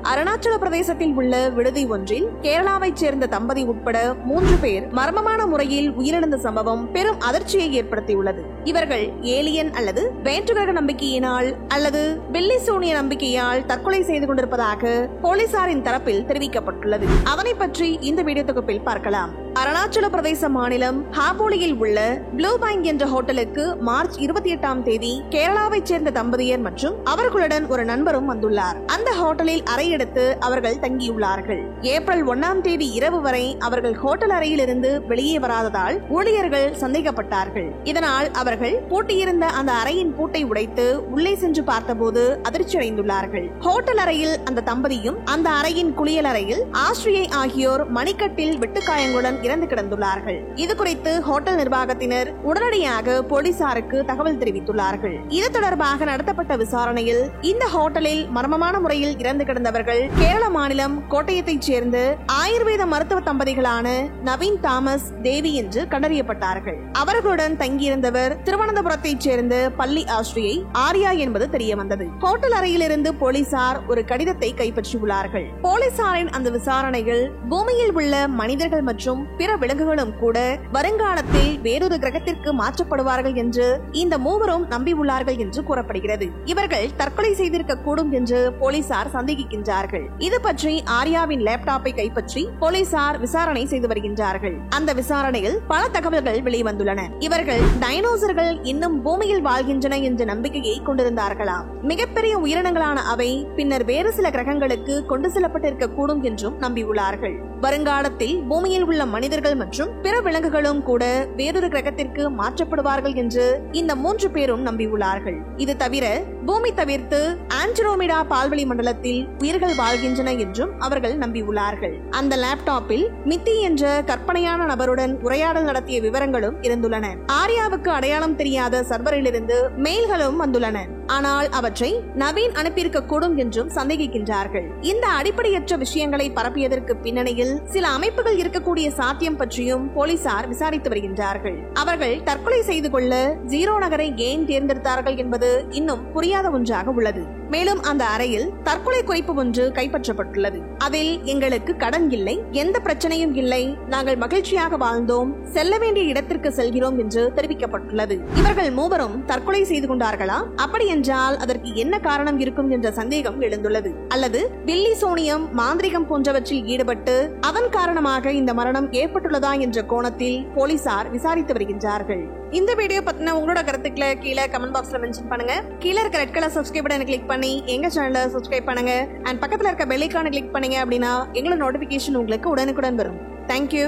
அருணாச்சல பிரதேசத்தில் உள்ள விடுதி ஒன்றில் கேரளாவைச் சேர்ந்த தம்பதி உட்பட 3 பேர் மர்மமான முறையில் உயிரிழந்த சம்பவம் பெரும் அதிர்ச்சியை ஏற்படுத்தியுள்ளது. இவர்கள் ஏலியன் அல்லது வேற்றுகிரக நம்பிக்கையினால் அல்லது பில்லி சூனிய நம்பிக்கையால் தற்கொலை செய்து கொண்டிருப்பதாக போலீசாரின் தரப்பில் தெரிவிக்கப்பட்டுள்ளது. அதனை பற்றி இந்த வீடியோ தொகுப்பில் பார்க்கலாம். அருணாச்சல பிரதேச மாநிலம் ஹாபோலியில் உள்ள ப்ளூ பேங்க் என்ற ஹோட்டலுக்கு மார்ச் 28ஆம் தேதி கேரளாவைச் சேர்ந்த தம்பதியர் மற்றும் அவர்களுடன் ஒரு நண்பரும் வந்துள்ளார். அந்த ஹோட்டலில் அறை எடுத்து அவர்கள் தங்கியுள்ளார்கள். ஏப்ரல் 1ஆம் தேதி இரவு வரை அவர்கள் ஹோட்டல் அறையில் இருந்து வெளியே வராததால் ஊழியர்கள் சந்தேகப்பட்டார்கள். இதனால் அவர்கள் பூட்டியிருந்த அந்த அறையின் பூட்டை உடைத்து உள்ளே சென்று பார்த்தபோது அதிர்ச்சி அடைந்துள்ளார்கள். ஹோட்டல் அறையில் அந்த தம்பதியும் அந்த அறையின் குளியல் அறையில் ஆஸ்ரியை ஆகியோர் மணிக்கட்டில் வெட்டுக்காயங்களுடன் இறந்து கிடந்துள்ளார்கள். இது குறித்து ஹோட்டல் நிர்வாகத்தினர் உடனடியாக போலீசாருக்கு தகவல் தெரிவித்துள்ளார்கள். இது தொடர்பாக நடத்தப்பட்ட விசாரணையில் இந்த ஹோட்டலில் மர்மமான முறையில் இறந்து கிடந்தவர்கள் கேரள மாநிலம் கோட்டயத்தைச் சேர்ந்த ஆயுர்வேத மருத்துவ தம்பதிகளான நவீன் தாமஸ் தேவி என்று கண்டறியப்பட்டார்கள். அவர்களுடன் தங்கியிருந்தவர் திருவனந்தபுரத்தைச் சேர்ந்த பள்ளி ஆஸ்ரியை ஆர்யா என்பது தெரியவந்தது. ஹோட்டல் அறையிலிருந்து போலீசார் ஒரு கடிதத்தை கைப்பற்றியுள்ளார்கள். போலீசாரின் அந்த விசாரணைகள் பூமியில் உள்ள மனிதர்கள் மற்றும் பிற விலங்குகளும் கூட வருங்காலத்தில் வேறொரு கிரகத்திற்கு மாற்றப்படுவார்கள் என்று இந்த மூவரும் நம்பியுள்ளார்கள் என்று கூறப்படுகிறது. இவர்கள் தற்கொலை செய்திருக்க கூடும் என்று போலீசார் சந்தேகிக்கின்றார்கள். இது பற்றி ஆர்யாவின் லேப்டாப்பை கைப்பற்றி போலீசார் விசாரணை செய்து வருகின்றார்கள். அந்த விசாரணையில் பல தகவல்கள் வெளிவந்துள்ளன. இவர்கள் டைனோசர்கள் இன்னும் பூமியில் வாழ்கின்றன என்ற நம்பிக்கையை கொண்டிருந்தார்களாம். மிகப்பெரிய உயிரினங்களான அவை பின்னர் வேறு சில கிரகங்களுக்கு கொண்டு செல்லப்பட்டிருக்க கூடும் என்றும் நம்பியுள்ளார்கள். வருங்காலத்தில் பூமியில் உள்ள மனிதர்கள் மற்றும் பிற விலங்குகளும் கூட வேறொரு கிரகத்திற்கு மாற்றப்படுவார்கள் என்று இந்த 3 பேரும் நம்பியுள்ளார்கள். இது தவிர பூமி தவிர்த்து ஆண்ட்ரோமிடா பால்வெளி மண்டலத்தில் உயிர்கள் வாழ்கின்றன என்றும் அவர்கள் நம்பியுள்ளார்கள். அந்த லேப்டாப்பில் மித்தி என்ற கற்பனையான நபருடன் உரையாடல் நடத்திய விவரங்களும் இருந்துள்ளன. ஆர்யாவுக்கு அடையாளம் தெரியாத சர்வரிலிருந்து மெயில்களும் வந்துள்ளன. ஆனால் அவற்றை நவீன் அனுப்பியிருக்க கூடும் என்றும் சந்தேகிக்கின்றார்கள். இந்த அடிப்படையற்ற விஷயங்களை பரப்பியதற்கு பின்னணியில் சில அமைப்புகள் இருக்கக்கூடிய சாத்தியம் பற்றியும் போலீசார் விசாரித்து வருகின்றார்கள். அவர்கள் தற்கொலை செய்து கொள்ள ஜீரோ நகரை ஏன் தேர்ந்தெடுத்தார்கள் என்பது இன்னும் புரியாத ஒன்றாக உள்ளது. மேலும் அந்த அறையில் தற்கொலை குறிப்பு ஒன்று கைப்பற்றப்பட்டுள்ளது. அதில் எங்களுக்கு கடன் இல்லை, எந்த பிரச்சனையும் இல்லை, நாங்கள் மகிழ்ச்சியாக வாழ்ந்தோம், செல்ல வேண்டிய இடத்திற்கு செல்கிறோம் என்று தெரிவிக்கப்பட்டுள்ளது. இவர்கள் மூவரும் தற்கொலை செய்து கொண்டார்களா? அப்படி என்றால் அதற்கு என்ன காரணம் இருக்கும் என்ற சந்தேகம் எழுந்துள்ளது. அல்லது பில்லி சோனியம், மாந்திரிகம் போன்றவற்றில் ஈடுபட்டு அதன் காரணமாக இந்த மரணம் ஏற்பட்டுள்ளதா என்ற கோணத்தில் போலீசார் விசாரித்து வருகின்றார்கள். இந்த வீடியோ பத்தின உங்களோட கருத்துக்களை கீழே கமெண்ட் பாக்ஸ்ல மென்ஷன் பண்ணுங்க. கீழே இருக்க ரெட் கலர் சப்ஸ்கிரைப் பட்டனை கிளிக் பண்ணி எங்க சேனலை சப்ஸ்கிரைப் பண்ணுங்க. அண்ட் பக்கத்துல இருக்க பெல் ஐகானை கிளிக் பண்ணீங்க அப்படின்னா எங்களோட நோட்டிபிகேஷன் உங்களுக்கு உடனுக்குடன் வரும். தேங்க்யூ.